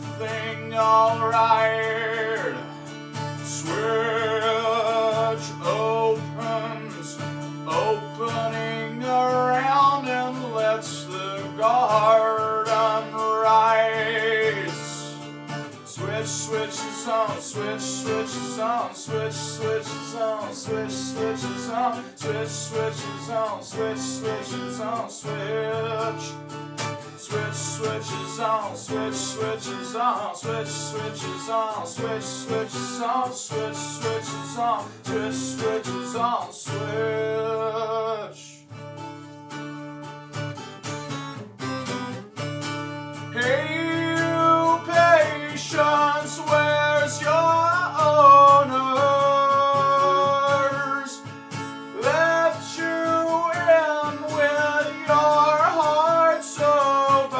everything alright. Switch opens, opening around and lets the garden rise. Switch switches on, switch switches on, switch switches on, switch switches on, switch switches on, switch switches on, switch. Switch switches on, switch switches on, switch switches on, switch switches on, switch switches on, switch switches on, switch. Hey you patience, where's your owners? Left you in with your hearts open,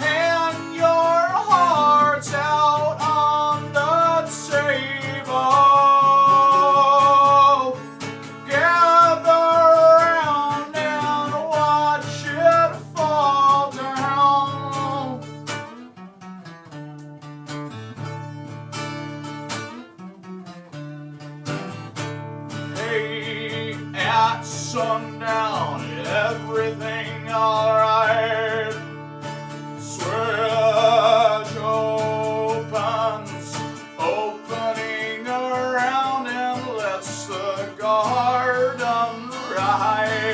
and your heart's out on the table. Gather round and watch it fall down. Hey, at sundown, everything alright. Switch opens, opening around and lets the garden rise.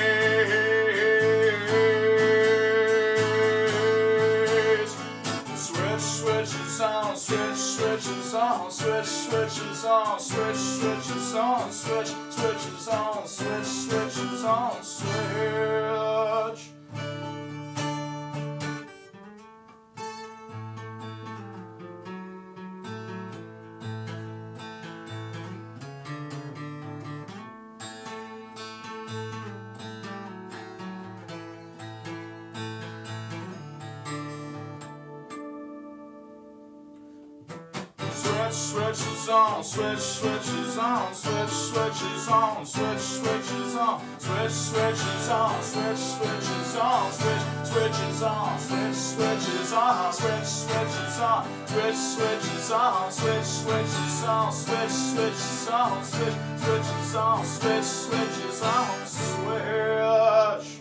Switch switches on, switch switches on, switch switches on, switch switches on, switch switches on, switch switches on, switch. Switch switches on, switch switches on, switch switches on, switch switches on, switch switches on, switch switches on, switch switches on, switch switches on, switch switches on, switch switches on, switch switches on, switch switches on, switch switches on, switch switches on, switch.